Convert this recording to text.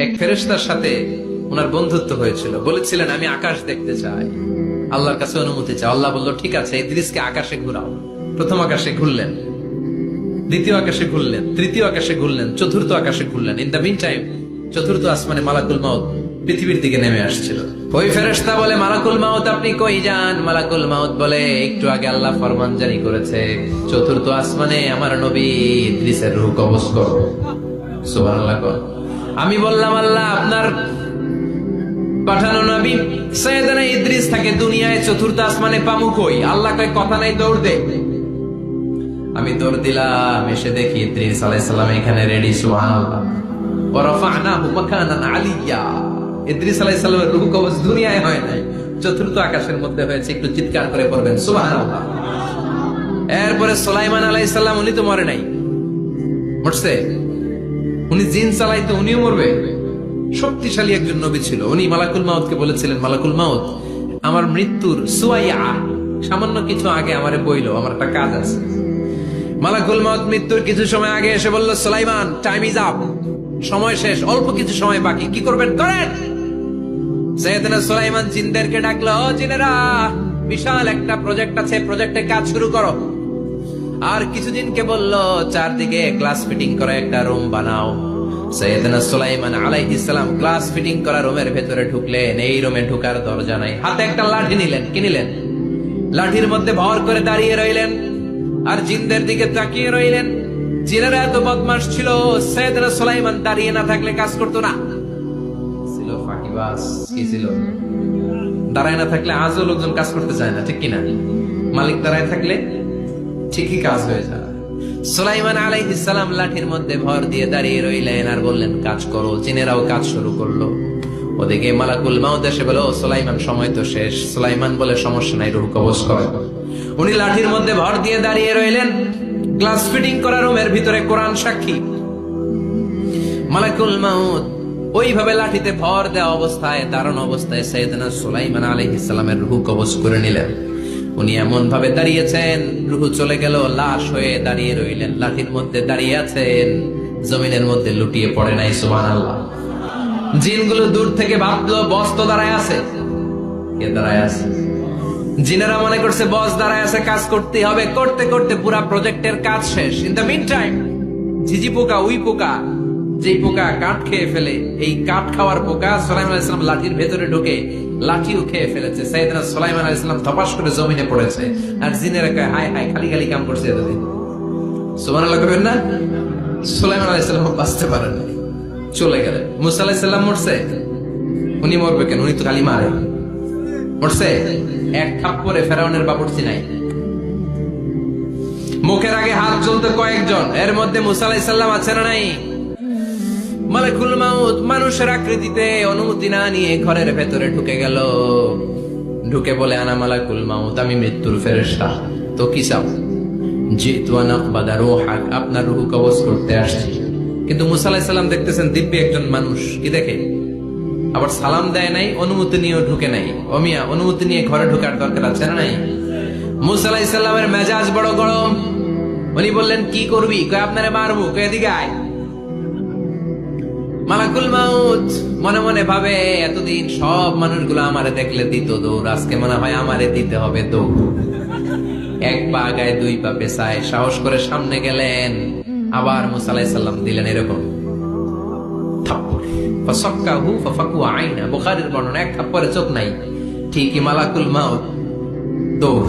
এক ফেরেশতার সাথে ওনার বন্ধুত্ব হয়েছিল, বলেছিলেন আমি আকাশ দেখতে চাই, আল্লাহর কাছে অনুমতি চাই। আল্লাহ বলল ঠিক আছে, ইদ্রিসকে আকাশে ঘুরাও। প্রথম আকাশে ঘুরলেন, দ্বিতীয় আকাশে ঘুরলেন, তৃতীয় আকাশে ঘুরলেন, চতুর্থ আকাশে ঘুরলেন। ইন দ্য মিন টাইম চতুর্থ আসমানে মালাকুল মাউত পৃথিবীর দিকে নেমে আসছিল। ওই ফেরেশতা বলে, মালাকুল মাউত আপনি কই যান? মালাকুল মাউত বলে, একটু আগে আল্লাহ ফরমান জারি করেছে চতুর্থ আসমানে আমার নবী ইদ্রিসের রূহ কবজ করো। সুবহানাল্লাহ। আমি বললাম, আল্লাহ আপনার পাঠানো নবী সাইয়েদনা ইদ্রিস থাকে দুনিয়ায়, চতুর্থ আসমানে পামু কই? আল্লাহ কয় কথা নাই, দৌড় দে। আমি দৌড় দিলাম, এসে দেখি ইদ্রিস আলাইহিস সালাম এখানে রেডি। সুবহানাল্লাহ। ওয়া রাফা'নাহু মাকানান আলিয়্যা। ইদ্রিস আলাইহিস সালামের রূহ কবজ দুনিয়ায় হয় নাই, চতুর্থ আকাশের মধ্যে হয়েছে। একটু চিৎকার করে পড়বেন সুবহানাল্লাহ। এরপরে সুলাইমান আলাইহিস সালাম, উনি তো মরে নাই, মরছে। উনি জিন চালাইতো, উনিও মরবে। শক্তিশালী একজন নবী ছিল। উনি মালাকুল মাউতকে বলেছিলেন, মালাকুল মাউত আমার মৃত্যুর সুয়াইয়া সামান্য কিছু আগে আমারে বইলো, আমার একটা কাজ আছে। মালাকুল মাউত মৃত্যুর কিছু সময় আগে এসে বলল, সুলাইমান টাইম ইজ আপ, সময় শেষ, অল্প কিছু সময় বাকি, কি করবেন করেন। সাইয়েদনা সুলাইমান জিনদেরকে ডাকলো, ও জিনেরা, বিশাল একটা প্রজেক্ট আছে, প্রজেক্টে কাজ শুরু করো। আর কিছুদিনকে বলল, চারদিকে গ্লাস ফিটিং করা একটা রুম বানাও। সাইয়েদনা সুলাইমান আলাইহিস সালাম গ্লাস ফিটিং করা রুমের ভেতরে ঢুকলেন। এই রুমে ঢুকার দরজা নাই, হাতে একটা লাঠি নিলেন। কি নিলেন? লাঠির মধ্যে ভর করে দাঁড়িয়ে রইলেন আর জিনদের দিকে তাকিয়ে রইলেন। জিনেরা এত বদমাশ ছিল, সাইয়েদনা সুলাইমান দাঁড়িয়ে না থাকলে কাজ করতো না। ছিল ফাঁকিবাজ। কি ছিল? দাঁড়ায় না থাকলে আজও লোকজন কাজ করতে চায় না, ঠিক কিনা? মালিক দাঁড়ায় থাকলে ঠিকই কাজ হয়ে যায়। সুলাইমান আলাইহিস সালাম লাঠির মধ্যে ভর দিয়ে দাঁড়িয়ে রইলেন আর বললেন, কাজ করো। জিনেরাও কাজ শুরু করলো। ওদিকে মালাকুল মাউত এসে বলে, ও সুলাইমান সময় তো শেষ। সুলাইমান বলে, সমস্যা নাই, রূহ কবজ করো। উনি লাঠির মধ্যে ভর দিয়ে দাঁড়িয়ে রইলেন। গ্লাস ফিটিং করা রুমের ভিতরে কোরআন সাক্ষী। মালাকুল মাউত ওইভাবে লাঠিতে ভর দেওয়া অবস্থায়, দাঁড়ানো অবস্থায় সাইয়েদনা সুলাইমান আলাইহিস সালামের রূহ কবজ করে নিলেন। উনি এমন ভাবে দাঁড়িয়েছেন, রূহ চলে গেল, লাশ হয়ে দাঁড়িয়ে রইলেন। লাঠির মধ্যে দাঁড়িয়ে আছেন, জমিনের মধ্যে লুটিয়ে পড়ে নাই। সুবহানাল্লাহ। জিনগুলো দূর থেকে ভাবলো, বস তো দাঁড়ায় আছে। কে দাঁড়ায় আছে? জিনেরা মনে করছে বস দাঁড়ায় আছে, কাজ করতে হবে। করতে করতে পুরা প্রজেক্টের কাজ শেষ। ইন দ্য মিন টাইম ঝিঝি পোকা, উই পোকা, যে পোকা কাঠ খেয়ে ফেলে, এই কাঠ খাওয়ার পোকা সুলাইমান আলাইহিস সালাম লাঠির ভেতরে ঢুকে লাঠিও খেয়ে ফেলেছে। সাইয়েদনা সুলাইমান আলাইহিস সালাম ধপাস করে জমিনে পড়েছে। আর জিনেরা কয়, হায় হায়, খালি খালি কাম করছে এতদিন। সুবহানাল্লাহ কইবেন না? সুলাইমান আলাইহিস সালাম বাঁচতে পারেন না, চলে গেলেন। মুসা আলাইহিস সালাম মরছে। উনি মরবে কেন? উনি তো খালি মারে। মরছে এক থাপ্পড়ে ফেরাউনের বাবুর্চি নাই। মুখের আগে হাত জ্বলতে কয়েকজন, এর মধ্যে মুসা আলাইহিস সালাম আছে না নাই? মালাকুল মাউত মানুষের আকৃতিতে অনুমতি না নিয়ে ঘরের ভেতরে ঢুকে গেল। ঢুকে বলে, আনা মালাকুল মাউত, আমি মৃত্যুর ফেরেশতা। তো কি চাও? জিতু আন আকবাদা রূহাক, আপনার রূহ কবজ করতে আসছি। কিন্তু মুসা আলাইহিস সালাম দেখতেছেন দিব্যি একজন মানুষ। কি দেখে? আবার সালাম দেয় নাই, অনুমতি নিয়েও ঢুকে নাই। অমিয়া, অনুমতি নিয়ে ঘরে ঢোকার দরকার আছে না নাই? মুসা আলাইহিস সালামের মেজাজ বড় গরম। উনি বললেন, কি করবি? কয়, আপনারে মারবো। কয়, এদিকে আয়। মালাকুল মাউত মনে মনে ভাবে, এতদিন সব মানুষগুলো আমারে দেখলে দিত দৌড়, আজকে মনে হয় আমারে দিতে হবে দৌড়। এক পা গায়ে, দুই পা পেছায়, সাহস করে সামনে গেলেন। আবার মুসা আলাইহিস সালাম দিলেন এরকম থাপ্পড়। ফাসাক্কাহু ফাফাকু আইনা, বুখারীর বর্ণনা, এক থাপ্পড়ে চোখ নাই। ঠিকই মালাকুল মাউত দৌড়।